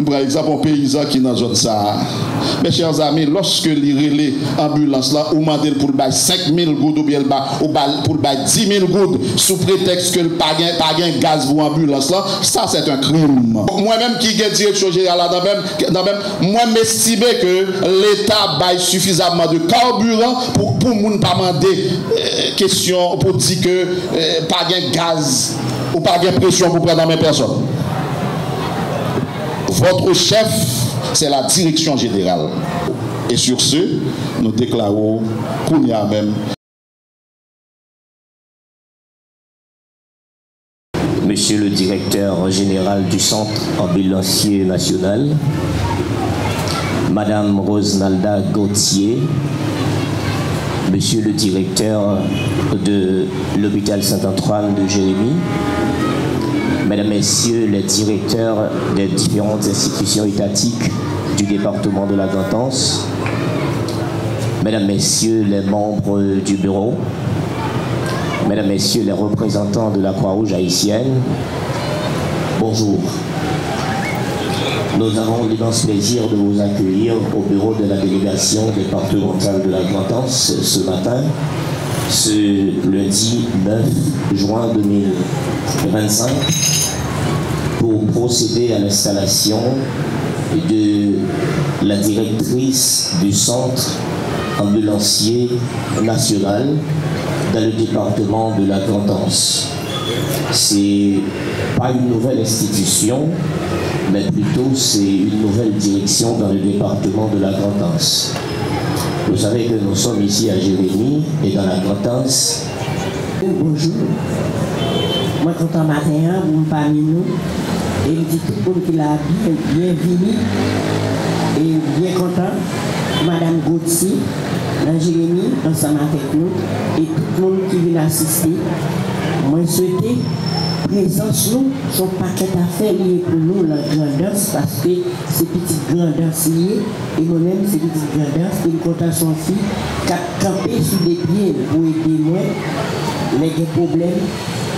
Par exemple, un paysan qui est dans la zone ça. Mes chers amis, lorsque les ambulances là, ou demandent pour le 5 000 gouttes ou bien pour le 10 000 gouttes sous prétexte que le pas de gaz pour l'ambulance là, ça c'est un crime. Moi-même qui est direction générale là, moi m'estime que l'État baille suffisamment de carburant pour ne pas demander question pour dire que pas de gaz ou pas de pression pour prendre mes personnes. Votre chef, c'est la direction générale. Et sur ce, nous déclarons qu'on y a même. Monsieur le directeur général du Centre ambulancier national, Madame Rosenalda Gauthier, Monsieur le directeur de l'hôpital Saint-Antoine de Jérémie, Mesdames, Messieurs les directeurs des différentes institutions étatiques du département de la Grand'Anse, Mesdames, Messieurs les membres du bureau, Mesdames, Messieurs les représentants de la Croix-Rouge haïtienne, bonjour. Nous avons l'immense plaisir de vous accueillir au bureau de la délégation départementale de la Grand'Anse ce matin, ce lundi 9 juin 2025, pour procéder à l'installation de la directrice du centre ambulancier national dans le département de la Grand'Anse. C'est pas une nouvelle institution, mais plutôt c'est une nouvelle direction dans le département de la Grand'Anse. Vous savez que nous sommes ici à Jérémie et dans la Grand'Anse. Bonjour. Moi, content matin, vous me parlez nous. Et je dis tout le monde qui l'a bienvenue et bien content. Madame Gauthier, dans Jérémie, ensemble avec nous, et tout le monde qui vient assister. Moi, je souhaite présence nous, son paquet d'affaires lié pour nous, la Grand'Anse, parce que c'est petite Grand'Anse lié, et moi-même, c'est petite Grand'Anse, et une content son fille, qui a campé sous des pieds pour aider moi, les problèmes,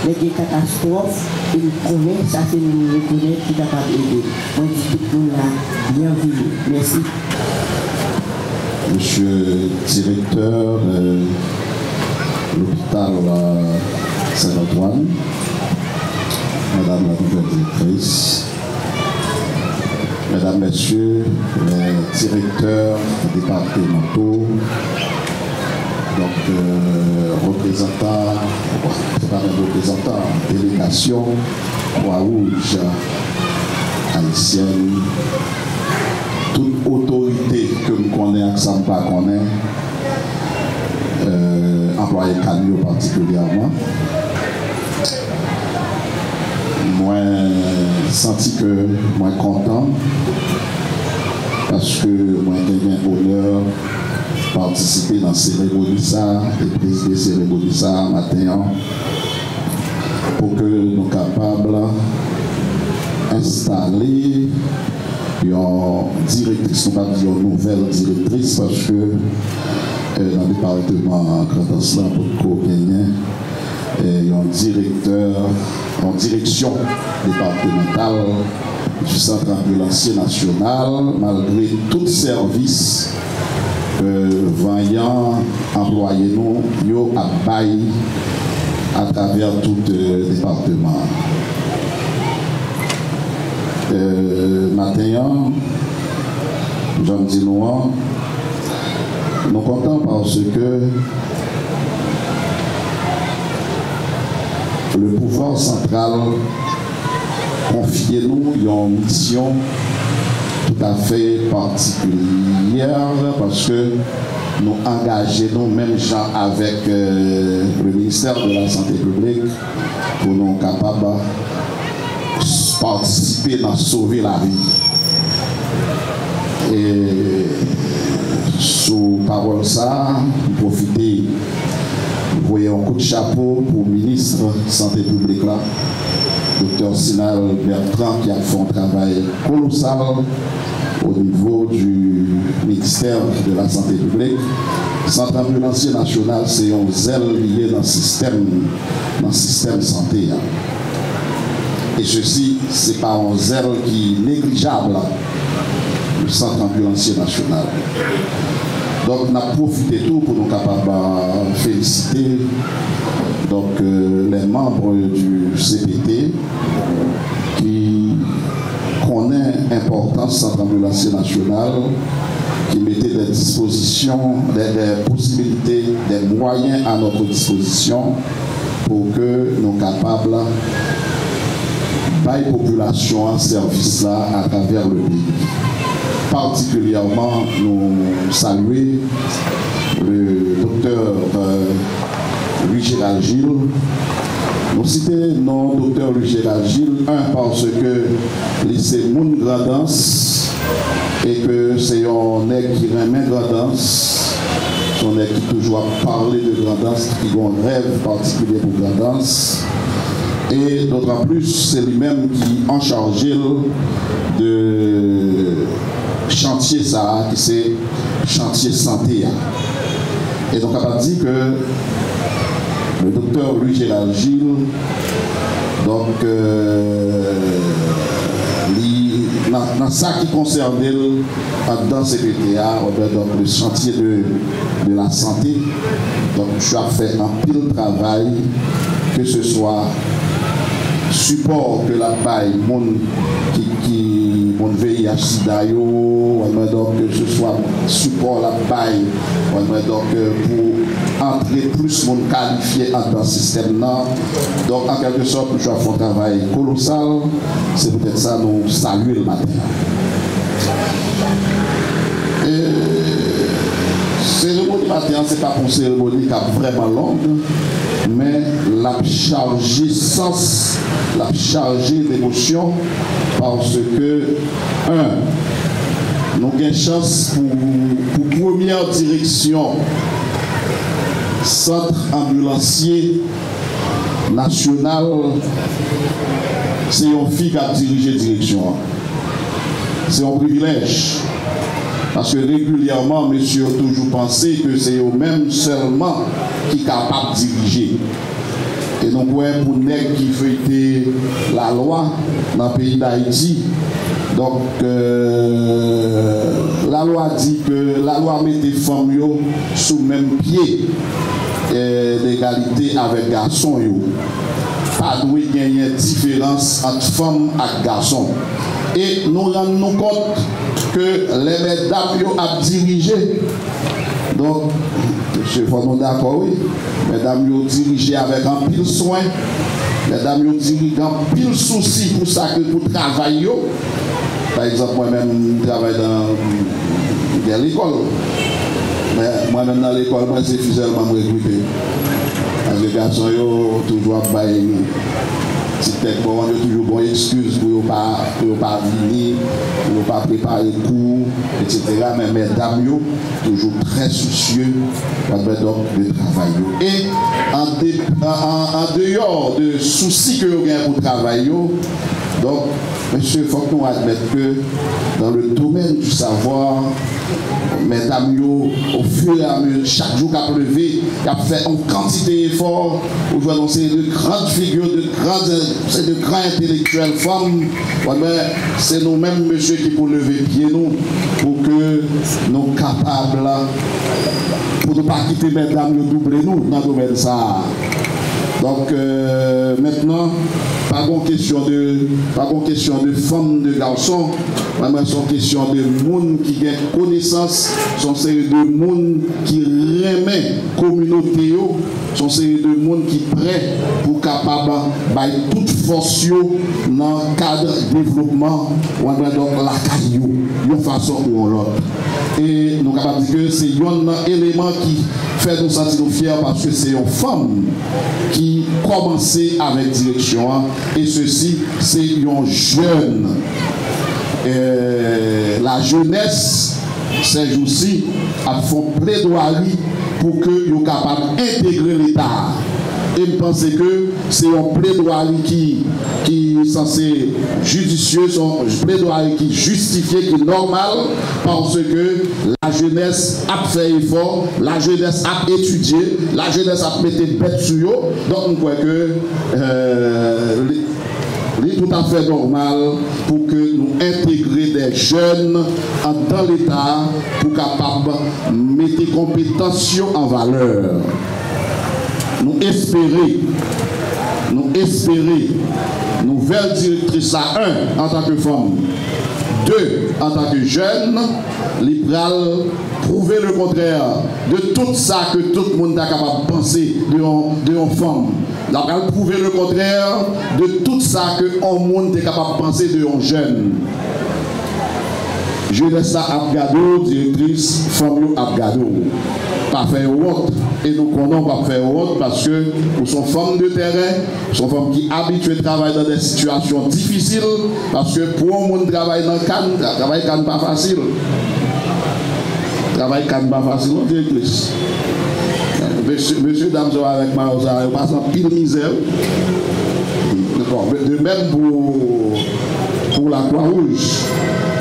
les catastrophes, et nous connaissons, ça fait nous reconnaître qui est capable d'aider. Moi, je dis tout le monde là, bienvenue. Merci. Monsieur le directeur de l'hôpital Saint-Antoine, Madame la nouvelle directrice, Mesdames, Messieurs les directeurs départementaux, donc représentants, c'est pas un représentant, délégation Croix-Rouge haïtienne, toute autorité que nous connaissons, que ça ne pas connaît, employé Camille particulièrement. Moi, senti que moi content parce que moi j'ai eu l'honneur de participer dans ces cérémonies ça, et présider ces cérémonies ça matin pour que nous soyons capables d'installer une directrice, on va dire une nouvelle directrice, parce que dans le département Grand'Anse, pour gagner un directeur en direction départementale du centre ambulancier national, malgré tout service vaillant employés nous à bail à travers tout le département. Matin, j'en dis nous sommes contents parce que le pouvoir central confie nous une mission tout à fait particulière parce que nous engageons même gens avec le ministère de la Santé publique pour nous capables de participer dans sauver la vie. Et sous parole ça, vous profitez, vous voyez un coup de chapeau pour le ministre de la Santé publique là, Dr Sinal Bertrand, qui a fait un travail colossal au niveau du ministère de la Santé publique. Le centre ambulancier national, c'est un zèle lié dans le système santé. Et ceci c'est pas un zéro qui est négligeable, le centre ambulancier national. Donc, on a profité tout pour nous capables de féliciter donc, les membres du CPT qui connaissent l'importance du centre ambulancier national, qui mettaient des dispositions, des possibilités, des moyens à notre disposition pour que nous soyons capables de la population en service là à travers le pays. Particulièrement, nous saluons le docteur Louis-Gérald Gilles. Nous citons non docteur Louis-Gérald Gilles, parce que lycée Moun Grandance et que c'est un nègre qui remet Grandance, son nègre qui toujours parler de Grandance, qui a un rêve particulier pour Grandance. Et d'autant plus, c'est lui-même qui en chargé de chantier ça, qui c'est chantier santé. Et donc, on a dit que le docteur Louis-Gérald Gilles, donc, dans ça qui concerne dans CPTA, donc le chantier de la santé, donc je suis fait un pile travail, que ce soit support que la paille, mon VIH SIDA, donc que ce soit support la paille, donc pour entrer plus monde qualifié dans le système là. Donc en quelque sorte, je fais un travail colossal. C'est peut-être ça nous saluer le matin. Cérémonie matin, ce n'est pas une cérémonie qui est vraiment longue, mais la chargée sens, la chargée d'émotion, parce que, nous avons une chance pour première direction, centre ambulancier national, c'est une fille qui a dirigé la direction. C'est un privilège. Parce que régulièrement, monsieur a toujours pensé que c'est eux-mêmes seulement qui sont capables de diriger. Et donc, ouais, pour nèg qui fêtait la loi dans le pays d'Haïti, donc la loi dit que la loi met les femmes sous le même pied d'égalité avec garçons. Pas de gagner différence entre femmes et garçons. Et nous rendons compte que les mesdames ont dirigé. Donc, je suis d'accord, oui. Mesdames ont dirigé avec un pile soin. Mesdames ont dirigé un pile souci pour ça que pour travailler. Par exemple, moi-même, je travaille dans l'école. Mais moi-même dans l'école, moi, c'est officiellement recruté. Parce que les garçons ont toujours baillé. C'est bon, on a toujours bonne excuse pour ne pas venir, pour ne pas préparer cours, etc. Mais mesdames, toujours très soucieux de travail. Et en dehors de soucis que vous avez pour travailler, donc, monsieur, il faut que nous admettions que dans le domaine du savoir, mesdames, au fur et à mesure, chaque jour qu'à levé, il a fait une quantité d'efforts. Aujourd'hui, c'est de grandes figures, c'est de grands intellectuels femmes. C'est nous-mêmes, monsieur, qui pour lever pied nous, pour que nous soyons capables, pour ne pas quitter mesdames, nous doubler nous dans le domaine ça. Donc maintenant, pas de question de femmes, de garçons, mais c'est une question de monde qui a connaissance, sont série de monde qui remet communauté, sont série de monde qui prêt pour capable de toute force dans le cadre de développement, on va donc la caillou, d'une façon ou l'autre. Et nous sommes capables de dire que c'est un élément qui fait nous sentir fiers parce que c'est une femme qui commençait avec direction et ceci c'est un jeune. La jeunesse ces jours-ci a fait plaidoirie pour que nous soyons capables d'intégrer l'État. Et je pense que c'est un plaidoirie qui est censé judicieux, un plaidoirie qui est justifié, qui est normal, parce que la jeunesse a fait effort, la jeunesse a étudié, la jeunesse a mis bête sur eux. Donc, on voit que C'est tout à fait normal pour que nous intégrions des jeunes dans l'État pour capable mettre les compétences en valeur. Nous espérer, nouvelle directrice à 1 en tant que femme, 2 en tant que jeune, libéral, prouver le contraire de tout ça que tout le monde est capable de penser de une femme. La prouver le contraire de tout ça que un monde est capable de penser de un jeune. Je laisse ça à Abgado, directrice, femme Abgado. Pas faire honte. Et nous connaissons pas faire honte parce que nous sommes femmes de terrain, nous sommes femmes qui habituées à travailler dans des situations difficiles. Parce que pour un monde travailler dans le Cannes, travail Cannes pas facile. Travail Cannes pas facile, directrice. Monsieur, dame, avec Marosa, on passe en pile misère. De même pour la Croix-Rouge.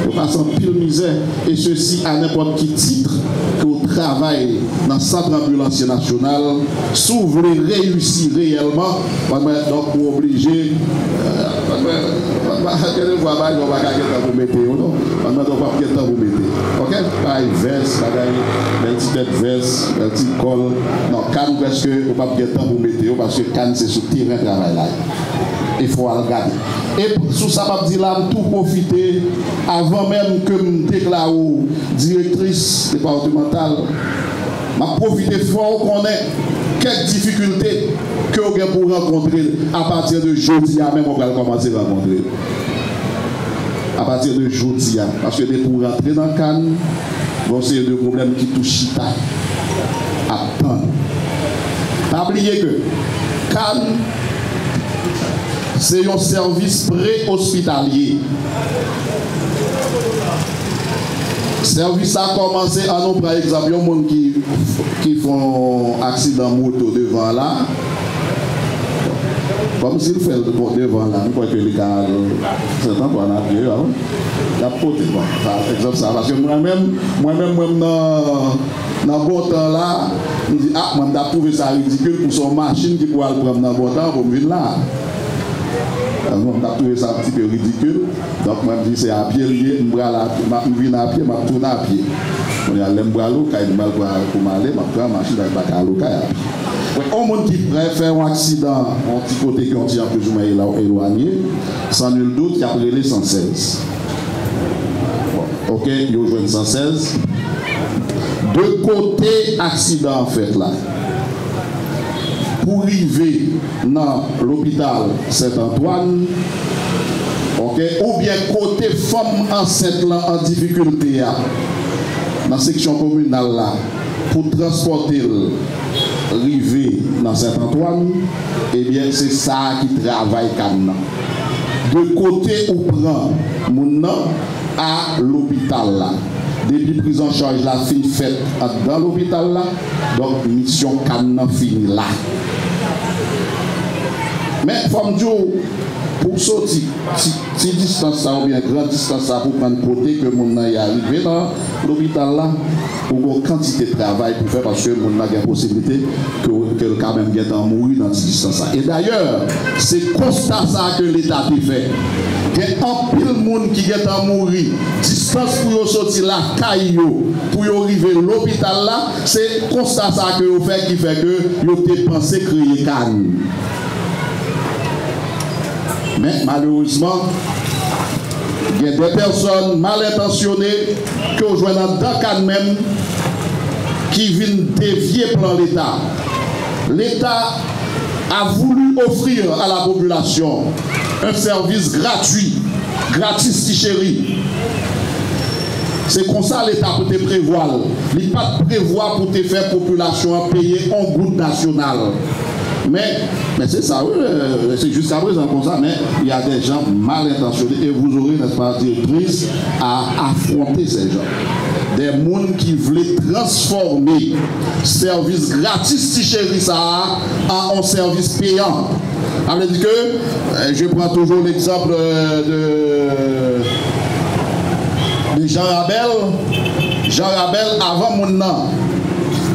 On passe en pile misère. Et ceci à n'importe quel titre que vous travaillez dans le centre ambulancier national. Si vous voulez réussir réellement, donc vous obligez. Ok? Pas une veste, pas une petite veste, un petit col. Non, canne parce que vous ne pouvez pas vous mettre parce que canne c'est sur le terrain de travail là. Il faut regarder. Et sous ça, je dis là, tout profiter avant même que je déclare directrice départementale. Je profite fort qu'on ait quelques difficultés que vous avez pour rencontrer à partir de jeudi, même on va commencer à rencontrer. À partir de jeudi, parce que pour rentrer dans le Cannes, c'est des problèmes qui touchent Chita. Attends. Pas oublier que Cannes, c'est un service pré-hospitalier. Service a commencé à nous, par exemple, il y a des gens qui font accident moto devant là. Comme s'il fait devant là, on croit que les gars, c'est un peu en appui, la pote, par exemple, ça. Parce que moi-même, dans le bon temps là, je me dis, ah, moi, je trouve ça ridicule pour son machine qui pourra le prendre dans le bon temps pour venir là. On a trouvé ça un petit peu ridicule. Donc, moi, je dis, c'est à pied lié, je viens à pied, je tourne à pied. On est à l'embrouillage, quand il m'a pour m'aller, je prends la machine avec la caisse. Un monde qui préfère un accident, un petit côté qui ont dit plus ou moins éloigné, sans nul doute, il y a les 116. Ok, il y a 116. De côté accident, en fait, là. Pour arriver dans l'hôpital Saint-Antoine, okay, ou bien côté femme enceinte là en difficulté dans la section communale là, pour transporter arriver dans Saint-Antoine, eh bien c'est ça qui travaille quand de côté où prend mon à l'hôpital là. Depuis prise en charge la fin faite dans l'hôpital là, donc mission Cannes finie là. Mais femme Joe, pour sortir, si distance ça ou bien grande distance ça pour prendre côté que mon y arrivé dans l'hôpital là, pour une quantité de travail pour faire parce que mon a une possibilité que quand même get en mourir dans cette distance ça. Et d'ailleurs, c'est constat ça que l'État a fait. Il y a un pile de monde qui est en mourir. Distance pour sortir la caillou, pour arriver à l'hôpital là, c'est constat ça que vous faites qui fait que vous avez pensé créer Cannes. Mais malheureusement, il y a des personnes mal intentionnées qui ont joué dans le Cannes même qui viennent dévier plan l'État. L'État a voulu offrir à la population un service gratuit, gratis chéri. C'est comme ça l'État peut te prévoir. Il ne peut pas prévoir pour te faire population payer un groupe national. Mais c'est ça, oui, c'est jusqu'à présent comme ça, mais il y a des gens mal intentionnés et vous aurez, n'est-ce pas, directrice à affronter ces gens. Des gens qui voulaient transformer service gratis chéri ça en un service payant. Ça veut dire que, je prends toujours l'exemple de Jean Rabel. Jean Rabel, avant mon nom,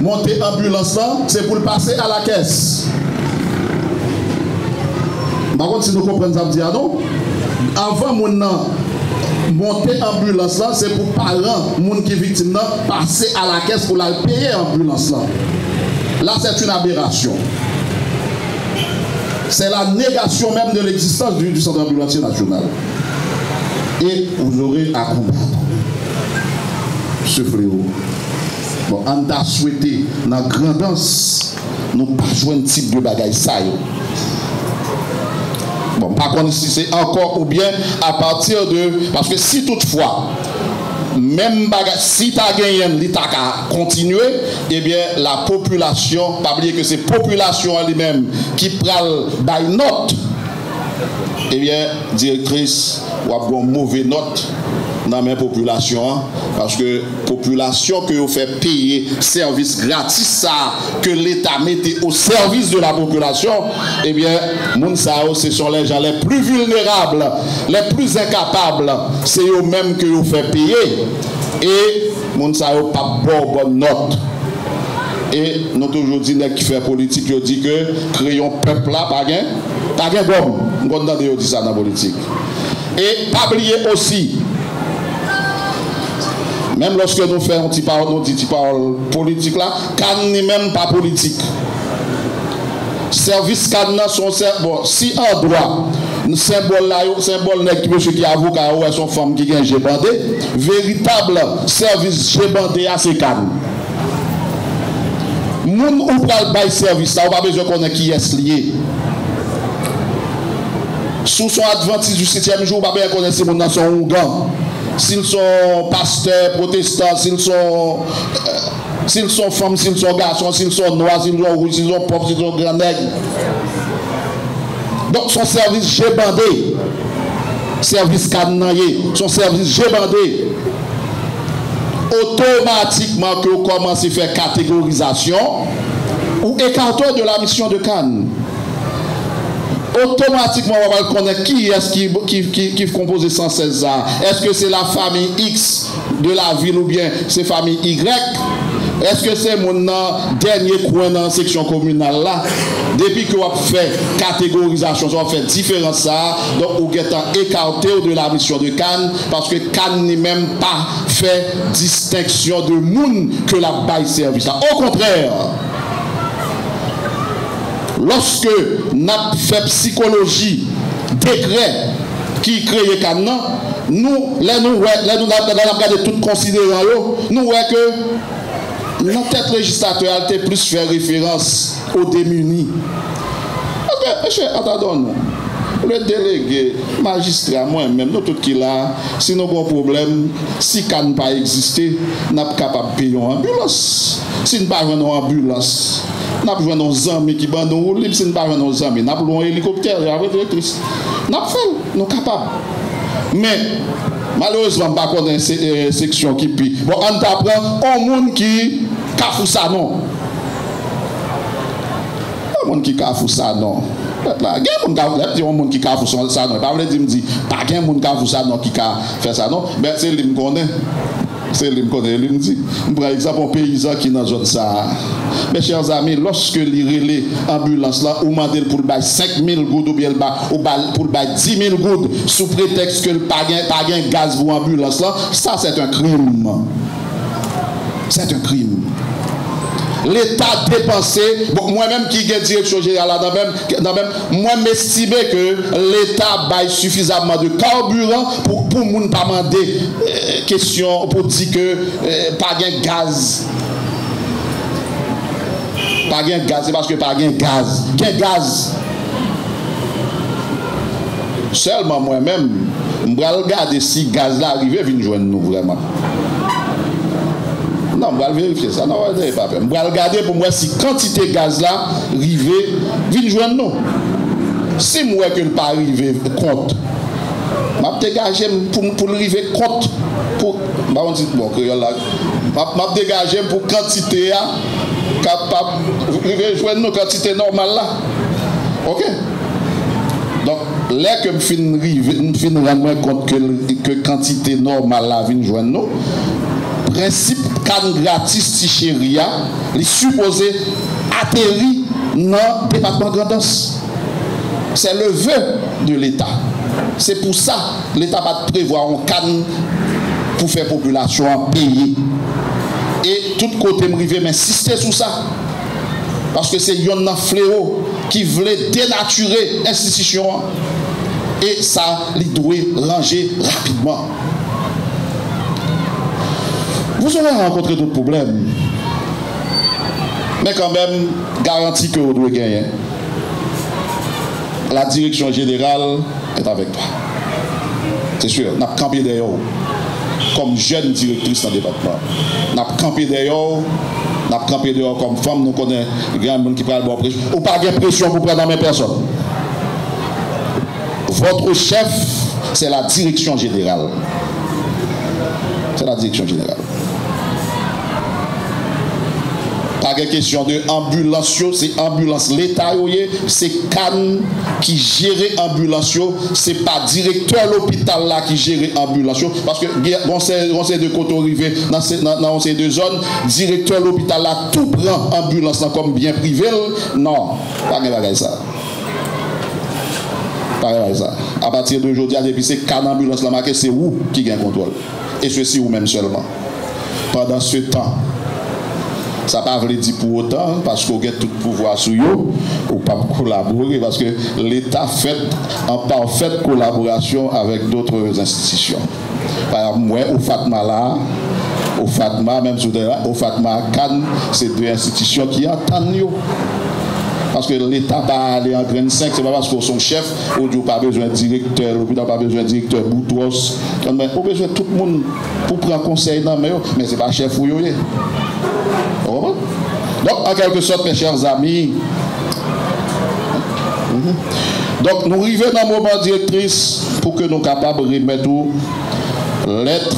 monter ambulance là, c'est pour le passer à la caisse. Par contre, si nous comprenons ça, dire non. Avant mon monter ambulance là, c'est pour parents, moun qui victime là, passer à la caisse pour la payer ambulance là. Là, c'est une aberration. C'est la négation même de l'existence du centre ambulancier national. Et vous aurez à combattre ce fléau. Bon, on a souhaité, dans la grandance, nous pas jouer un type de bagaille ça. Bon, par contre, si c'est encore ou bien à partir de... Parce que si toutefois, même bagage, si tu as gagné l'État a continué, eh bien, la population, pas oublier que c'est la population elle-même qui prend by note, eh bien, directrice, ou a une mauvaise note dans la population, parce que population que vous fait payer service gratis ça que l'État mettait au service de la population, eh bien, ce sont les gens les plus vulnérables, les plus incapables, c'est eux-mêmes que vous fait payer. Et Mounsao pas bonne note. Et nous toujours dit qui fait politique, il dit que créons peuple là, pas gain gomme. Nous avons dit ça dans la politique. Et pas oublier aussi, même lorsque nous faisons un petit parole politique là, Cannes n'est même pas politique. Service Cannes sont bon, si en droit, symbole là, symbole qui monsieur qui avocat ou son femme qui gagne bandé, véritable service bandé à ces Cannes. Moun ou pral bay service là, on pas besoin qu'on ait qui est lié. Sous son adventiste du 7e jour, on pas besoin qu'on ait ces moun dans son ougan. S'ils sont pasteurs, protestants, s'ils sont femmes, s'ils sont garçons, s'ils sont noirs, s'ils sont rouges, s'ils sont pauvres, s'ils sont grands nègres. Donc son service G-bandé, service cannaillé, son service G-bandé, automatiquement que vous commencez à faire catégorisation ou écarteur de la mission de Cannes. Automatiquement, on va connaître qui est-ce qui compose 116 ans. Est-ce que c'est la famille X de la ville ou bien c'est famille Y? Est-ce que c'est mon dernier coin dans la section communale là? Depuis que vous fait catégorisation, vous fait différence ça, donc vous êtes écarté de la mission de Cannes parce que Cannes n'est même pas fait distinction de monde que la bail service. Au contraire, lorsque nous avons fait psychologie, décret qui crée Cannes, nous avons regardé tout considérant, nous voyons que notre tête législateur a plus fait référence aux démunis. Monsieur, attendons-nous. Le délégué, magistrat, moi-même, nous tous qui là, si nous avons un problème, si Cannes n'a pas existé, nous sommes capables de payer une ambulance. Si nous n'avons pas une ambulance, nous avons nos amis qui bandent nous libre, si nous n'avons pas nos amis, nous avons un hélicoptère, nous avons nous sommes capables. Mais, malheureusement, pas qu'on a une section qui pille. Bon, on t'apprend un monde qui cafou ça non. Un monde qui cafou ça non. Il y a un monde qui cafou ça non. Pas dire me dire pas qu'un monde cafou ça non qui fait ça non. Mais c'est lui me connaît. C'est lui me connaît. Lui me dit. Par exemple, un paysan qui dans zone ça. Mes chers amis, lorsque il relève ambulance là, ou mandel pour bailler 5 000 gouttes ou bien pour bailler 10 000 gouttes sous prétexte que le pas gain gaz pour ambulance là, ça c'est un crime. C'est un crime. L'État dépensé, bon, moi-même qui est direction générale, moi m'estimer que l'État baille suffisamment de carburant pour ne pas demander question pour dire que pas gain gaz. Pas gain gaz, c'est parce que pas gain gaz. Gain gaz. Seulement moi-même, je vais regarder si gaz là arrive, vient joindre nous vraiment. Non, je vais vérifier ça. Non, je vais regarder pour moi si quantité de gaz là arrive, vient joindre nous. Si moi que ne pas arriver compte, je vais dégager pour arriver compte. Pour dégager pour quantité capable de joindre nos quantités normales là. Ok? Donc, là que je finis de rendre compte que quantité normale là vient joindre nous, principe canne gratis Tichéria, il est supposé atterrir dans le département Grandance. C'est le vœu de l'État. C'est pour ça que l'État va prévoir un cadre pour faire la population payer. Et tout côté m'rivé m'insister sur ça. Parce que c'est un fléau qui voulait dénaturer l'institution. Et ça, il doit ranger rapidement. Vous aurez rencontré d'autres problèmes. Mais quand même, garantie que vous devez gagner. La direction générale est avec toi. C'est sûr, nous avons campé derrière comme jeune directrice dans le département. Nous avons campé derrière, nous avons campé derrière comme femme, nous connaissons les gens qui prennent le pression. Ou pas de pression pour prendre dans mes personnes. Votre chef, c'est la direction générale. C'est la direction générale. Pas de question de ambulance, c'est ambulance l'État, c'est Cannes qui gère ambulance, c'est pas directeur de l'hôpital là qui gère ambulance, parce que on sait de côté arrivé dans ces deux zones, directeur de l'hôpital là tout prend ambulance là comme bien privé, non, pas de ça. Pas ça. À partir d'aujourd'hui, depuis c'est Cannes ambulance là marqué, c'est vous qui gagne contrôle, et ceci vous même seulement. Pendant ce temps. Ça ne veut pas dire pour autant, parce qu'on a tout pouvoir sur eux, ou pas collaborer, parce que l'État fait en parfaite collaboration avec d'autres institutions. Par exemple, moi, au Fatma là, au Fatma, même au Fatma à Cannes, c'est deux institutions qui attendent nous. Parce que l'État va aller en graine 5, c'est pas parce qu'on son chef, on n'a pas besoin de directeur, l'hôpital n'a pas besoin de directeur Boutros. On a besoin de tout le monde pour prendre conseil dans mais ce n'est pas chef ou yoye. Donc, en quelque sorte, mes chers amis, donc nous arrivons dans le moment directrice pour que nous soyons capables de remettre lettre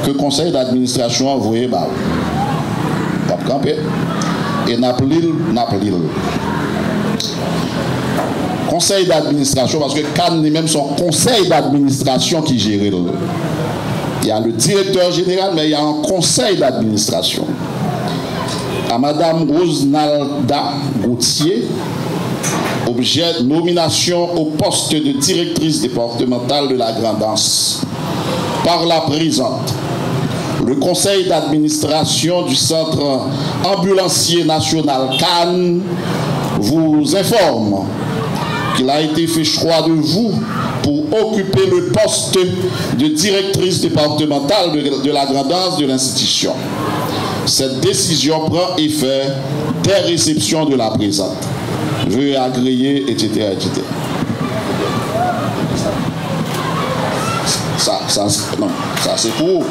que le conseil d'administration a envoyé. Et Naplil. Conseil d'administration, parce que Cannes lui-même son conseil d'administration qui gère. Il y a le directeur général, mais il y a un conseil d'administration. À Madame Rosnalda Gauthier, objet de nomination au poste de directrice départementale de la Grand'Anse. Par la présente, le conseil d'administration du centre ambulancier national Cannes vous informe qu'il a été fait choix de vous pour occuper le poste de directrice départementale de la Grand'Anse de l'institution. Cette décision prend effet dès réception de la présente. Veuillez agréer, etc., etc. Ça c'est pour.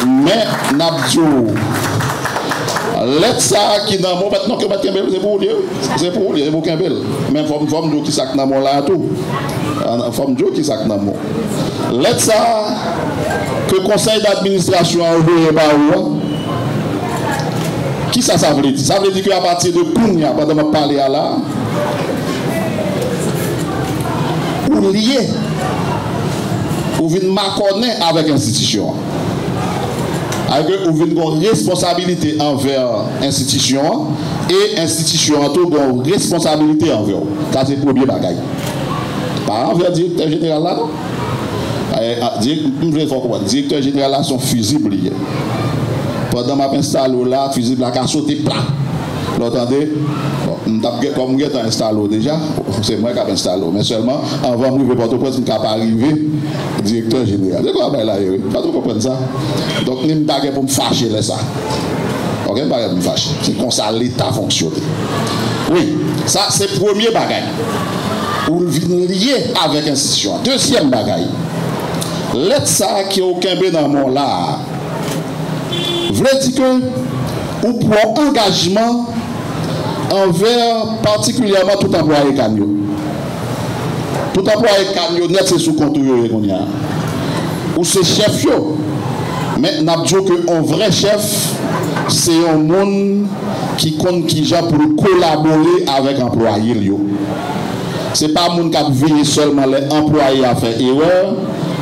Mais Nabdio, lettre ça qui dans mon maintenant que c'est pour lui, c'est pour Kembel. Même forme d'eau qui sac dans mon là tout. Forme d'eau qui sac dans mon. Lettre ça que le conseil d'administration a envoyé par où. Qui ça veut dire? Ça veut dire qu'à partir de Kounia, pendant que je parle à là, ou lié, ou venez m'accorder avec l'institution. Avec ou venez une responsabilité envers l'institution et l'institution a tout une responsabilité envers. Ça c'est le premier bagage. Pas envers le directeur général là, non? Le directeur général là sont fusibles. Pendant ma installé là, fusible là, a sauté plat. Vous entendez? Comme vous êtes installé déjà, c'est moi qui ai installé. Mais seulement, avant de me faire Port-au-Prince, je ne peux pas arriver directeur général. C'est quoi là? Pas trop comprendre ça. Donc, je ne peux pas pour me fâcher là ça. Ok, pas pour me fâcher. C'est comme ça l'État fonctionne. Oui, ça c'est le premier bagage. Ou le lié avec l'institution. Deuxième bagage. L'être ça qui est aucun bé dans le monde là. Vous voulez dire que ou pour engagement envers particulièrement tout employé Canyo. Tout employé Canyo net c'est sous compte qu'on y a. Ou c'est chef yo. Mais n'a dit que un vrai chef c'est un monde qui compte qui genre pour collaborer avec employé yo. C'est pas un monde qui veille seulement les employés à faire erreur,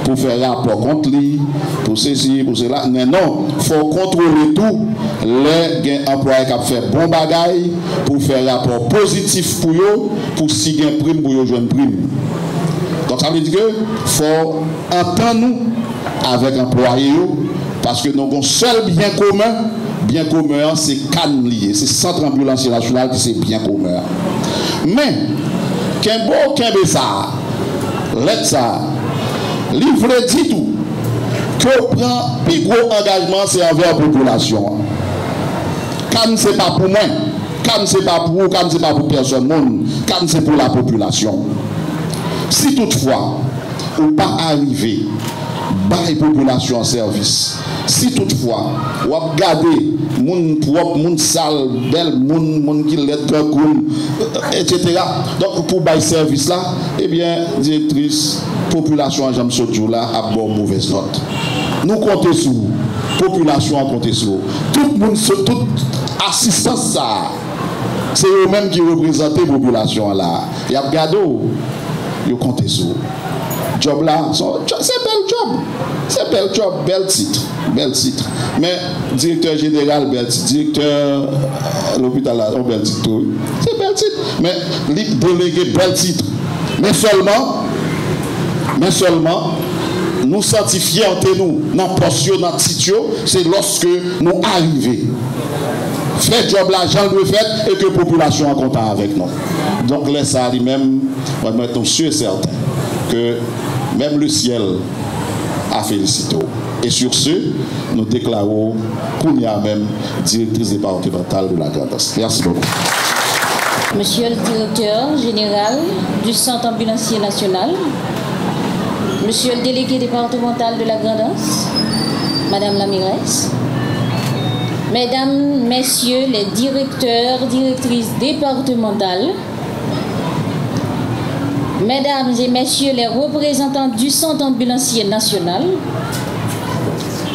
pour faire rapport contre lui, pour ceci, pour cela. Mais non, il faut contrôler tout. Les employés qui ont fait bon bagage pour faire rapport positif pour eux, pour si gain prime pour eux jouer une prime. Donc ça veut dire que faut entendre nous avec employés parce que nous avons un seul bien commun. Bien commun, c'est CAN lié, c'est Centre Ambulancier National qui c'est bien commun. Mais, qu'un beau, qu'un ça, l'aide ça, livre dit tout, que prend plus gros engagement, c'est envers la population. CAN c'est pas pour moi, CAN c'est pas pour vous, CAN c'est pas pour personne, CAN c'est pour la population. Si toutefois, ou pas arriver, bas la population en service, si toutefois, vous regardez, moun propre, moun sale, belle, moun qui l'est cool, etc. Donc, pour bailler service là, eh bien, directrice, population à Jamsodjou là, a bon mauvaise note. Nous comptons sur vous, population a compté sur vous. Tout le monde, toute assistance ça, c'est eux-mêmes qui représentent la population là. Et à regarder, ils comptent sur vous. Job là, c'est bel job. C'est bel job, bel titre. Bel titre. Mais directeur général, bel titre. Directeur l'hôpital là, bel titre. C'est bel titre. Mais délégué, bel titre. Mais seulement, nous certifier entre nous, dans la portion, dans le titre, c'est lorsque nous arrivons. Fait job là, j'en le fait et que la population est content avec nous. Donc, là, ça lui-même, on va mettre sûr et certain que même le ciel a félicité. Et sur ce, nous déclarons qu'on y a même directrice départementale de la Grand'Est. Merci beaucoup. Monsieur le directeur général du Centre Ambulancier National, Monsieur le délégué départemental de la Grand'Est, Madame la mairesse, Mesdames, Messieurs les directeurs, directrices départementales, Mesdames et Messieurs les représentants du Centre Ambulancier National,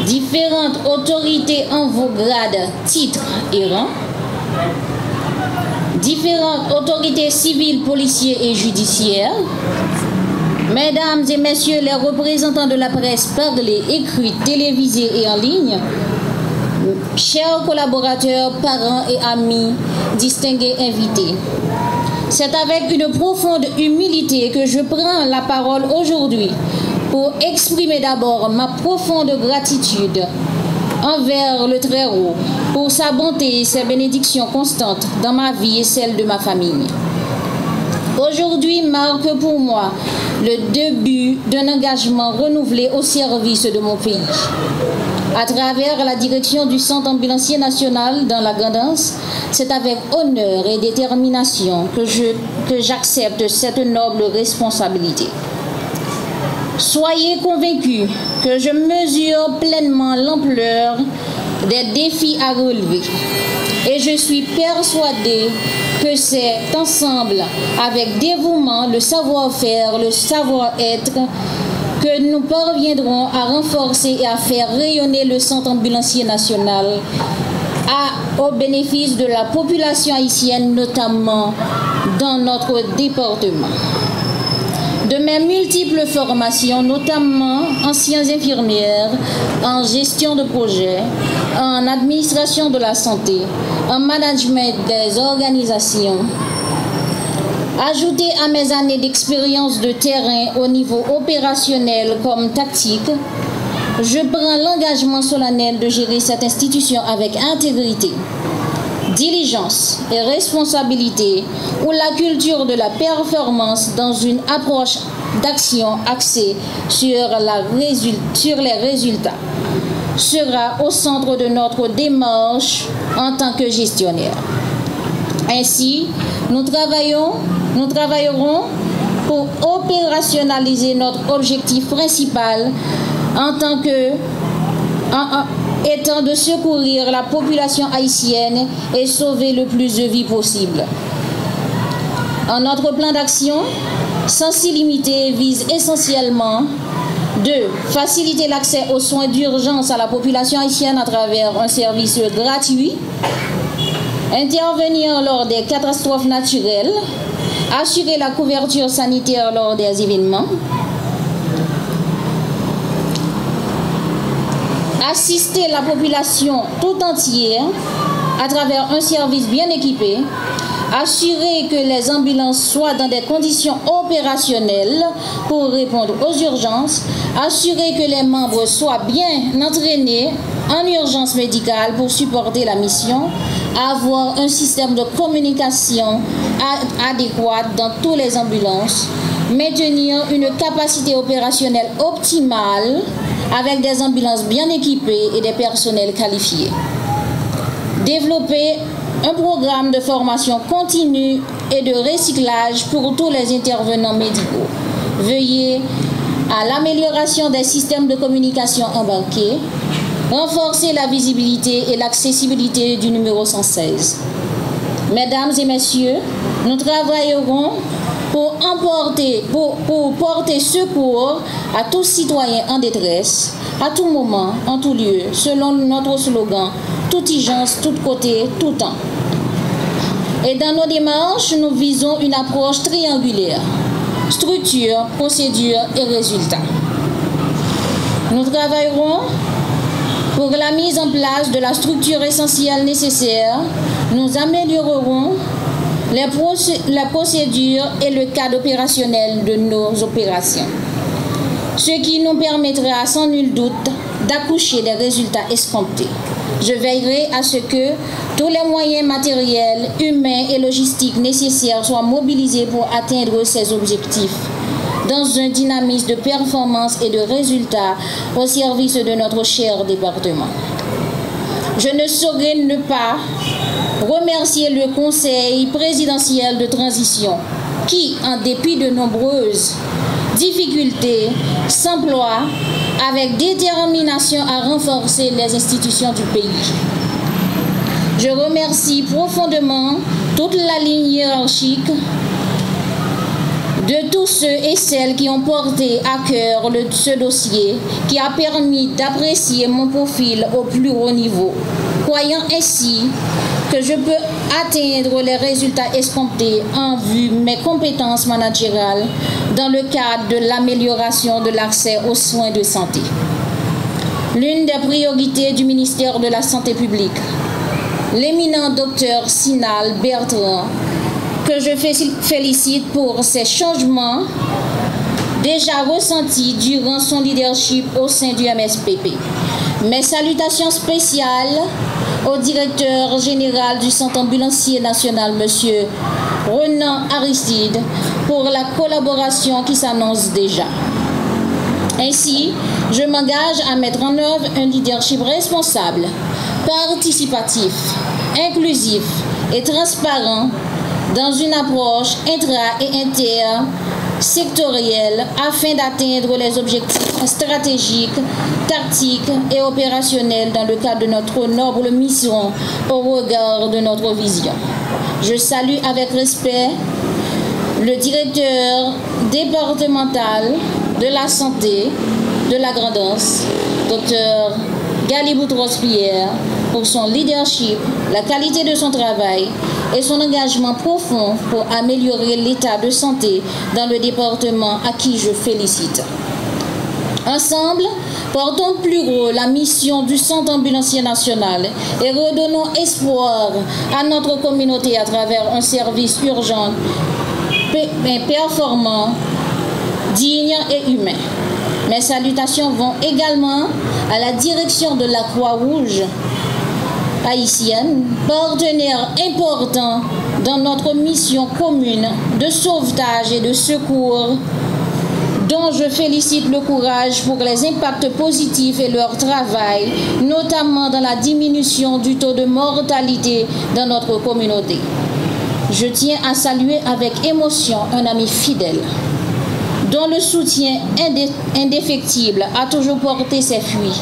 différentes autorités en vos grades, titres et rangs, différentes autorités civiles, policiers et judiciaires, Mesdames et Messieurs les représentants de la presse parlée, écrite, télévisée et en ligne, chers collaborateurs, parents et amis, distingués invités. C'est avec une profonde humilité que je prends la parole aujourd'hui pour exprimer d'abord ma profonde gratitude envers le Très-Haut pour sa bonté et ses bénédictions constantes dans ma vie et celle de ma famille. Aujourd'hui marque pour moi le début d'un engagement renouvelé au service de mon pays. À travers la direction du Centre Ambulancier National dans la Grand'Est, c'est avec honneur et détermination que j'accepte cette noble responsabilité. Soyez convaincus que je mesure pleinement l'ampleur des défis à relever et je suis persuadée que c'est ensemble, avec dévouement, le savoir-faire, le savoir-être, que nous parviendrons à renforcer et à faire rayonner le Centre Ambulancier National au bénéfice de la population haïtienne, notamment dans notre département. De mes multiples formations, notamment anciennes infirmières, en gestion de projet, en administration de la santé, en management des organisations, ajouté à mes années d'expérience de terrain au niveau opérationnel comme tactique, je prends l'engagement solennel de gérer cette institution avec intégrité, diligence et responsabilité, où la culture de la performance dans une approche d'action axée sur les résultats sera au centre de notre démarche en tant que gestionnaire. Ainsi, nous travaillerons pour opérationnaliser notre objectif principal étant de secourir la population haïtienne et sauver le plus de vies possible. Notre plan d'action, Sensi Limité, vise essentiellement de faciliter l'accès aux soins d'urgence à la population haïtienne à travers un service gratuit, intervenir lors des catastrophes naturelles, assurer la couverture sanitaire lors des événements, assister la population tout entière à travers un service bien équipé, assurer que les ambulances soient dans des conditions opérationnelles pour répondre aux urgences, assurer que les membres soient bien entraînés en urgence médicale pour supporter la mission, avoir un système de communication adéquat dans toutes les ambulances, maintenir une capacité opérationnelle optimale avec des ambulances bien équipées et des personnels qualifiés. Développer un programme de formation continue et de recyclage pour tous les intervenants médicaux. Veiller à l'amélioration des systèmes de communication embarqués, renforcer la visibilité et l'accessibilité du numéro 116. Mesdames et messieurs, nous travaillerons pour porter secours à tous citoyens en détresse, à tout moment, en tout lieu, selon notre slogan « Toute urgence, tout côté, tout temps ». Et dans nos démarches, nous visons une approche triangulaire, structure, procédure et résultat. Nous travaillerons pour la mise en place de la structure essentielle nécessaire. Nous améliorerons la procédure et le cadre opérationnel de nos opérations, ce qui nous permettra sans nul doute d'accoucher des résultats escomptés. Je veillerai à ce que tous les moyens matériels, humains et logistiques nécessaires soient mobilisés pour atteindre ces objectifs dans un dynamisme de performance et de résultats au service de notre cher département. Je ne saurais ne pas remercier le Conseil présidentiel de transition qui, en dépit de nombreuses difficultés, s'emploie avec détermination à renforcer les institutions du pays. Je remercie profondément toute la ligne hiérarchique de tous ceux et celles qui ont porté à cœur ce dossier qui a permis d'apprécier mon profil au plus haut niveau, croyant ainsi que je peux atteindre les résultats escomptés en vue de mes compétences managériales dans le cadre de l'amélioration de l'accès aux soins de santé. L'une des priorités du ministère de la Santé publique, l'éminent docteur Sinal Bertrand, que je félicite pour ces changements déjà ressentis durant son leadership au sein du MSPP. Mes salutations spéciales au directeur général du Centre ambulancier national, M. Renan Aristide, pour la collaboration qui s'annonce déjà. Ainsi, je m'engage à mettre en œuvre un leadership responsable, participatif, inclusif et transparent dans une approche intra- et intersectorielle afin d'atteindre les objectifs stratégiques, tactiques et opérationnels dans le cadre de notre noble mission au regard de notre vision. Je salue avec respect le directeur départemental de la santé de la Grand'Anse, Dr Gali Boutros-Pierre, pour son leadership, la qualité de son travail et son engagement profond pour améliorer l'état de santé dans le département à qui je félicite. Ensemble, portons plus gros la mission du Centre ambulancier national et redonnons espoir à notre communauté à travers un service urgent, performant, digne et humain. Mes salutations vont également à la direction de la Croix-Rouge haïtienne, partenaire important dans notre mission commune de sauvetage et de secours, dont je félicite le courage pour les impacts positifs et leur travail, notamment dans la diminution du taux de mortalité dans notre communauté. Je tiens à saluer avec émotion un ami fidèle, dont le soutien indéfectible a toujours porté ses fruits.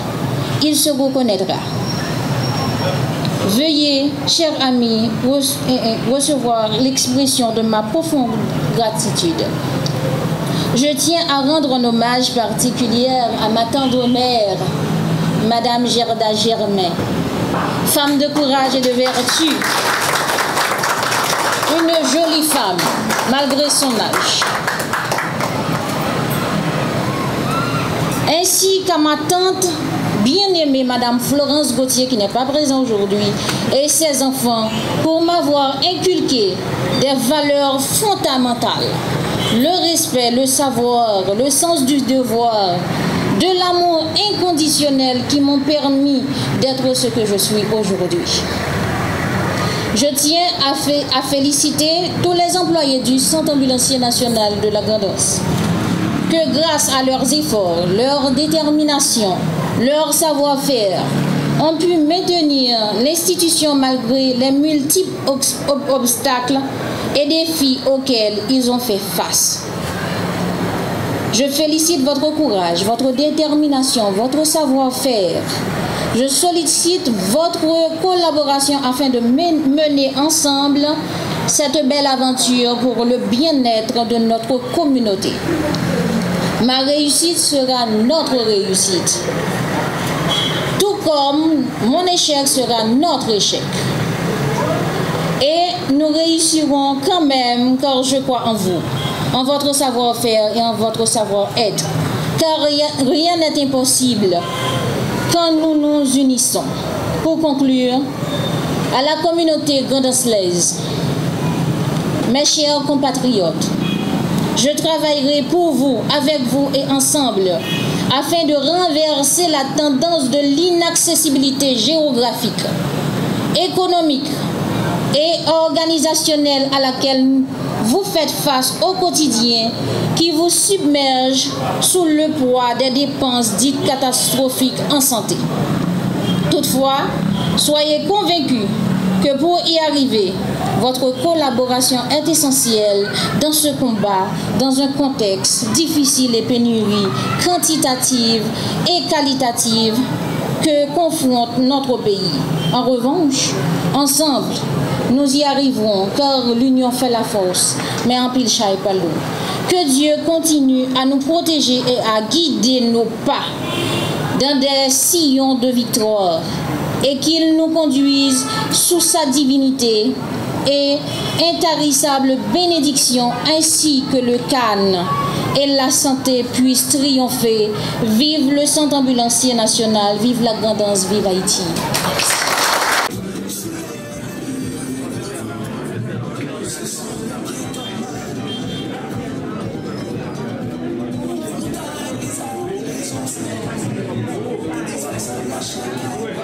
Il se reconnaîtra. Veuillez, chers amis, recevoir l'expression de ma profonde gratitude. Je tiens à rendre un hommage particulier à ma tendre mère, Madame Gerda Germain, femme de courage et de vertu, une jolie femme, malgré son âge. Ainsi qu'à ma tante bien-aimée Madame Florence Gauthier, qui n'est pas présente aujourd'hui, et ses enfants, pour m'avoir inculqué des valeurs fondamentales. Le respect, le savoir, le sens du devoir, de l'amour inconditionnel qui m'ont permis d'être ce que je suis aujourd'hui. Je tiens à féliciter tous les employés du Centre ambulancier national de la Grand'Anse, que grâce à leurs efforts, leur détermination, leur savoir-faire, ont pu maintenir l'institution malgré les multiples obstacles et défis auxquels ils ont fait face. Je félicite votre courage, votre détermination, votre savoir-faire. Je sollicite votre collaboration afin de mener ensemble cette belle aventure pour le bien-être de notre communauté. Ma réussite sera notre réussite. Tout comme mon échec sera notre échec. Et nous réussirons quand même, car je crois en vous, en votre savoir-faire et en votre savoir-être. Car rien n'est impossible quand nous nous unissons. Pour conclure, à la communauté grand'ancelaise, mes chers compatriotes, je travaillerai pour vous, avec vous et ensemble, afin de renverser la tendance de l'inaccessibilité géographique, économique et organisationnelle à laquelle vous faites face au quotidien, qui vous submerge sous le poids des dépenses dites catastrophiques en santé. Toutefois, soyez convaincus que pour y arriver, votre collaboration est essentielle dans ce combat, dans un contexte difficile et pénurie quantitative et qualitative que confronte notre pays. En revanche, ensemble, nous y arriverons, car l'union fait la force, mais en pile chat et pas l'eau. Que Dieu continue à nous protéger et à guider nos pas dans des sillons de victoire, et qu'il nous conduise sous sa divinité et intarissable bénédiction, ainsi que le calme et la santé puissent triompher. Vive le Centre ambulancier national, vive la Grand'Anse, vive Haïti. Thank you.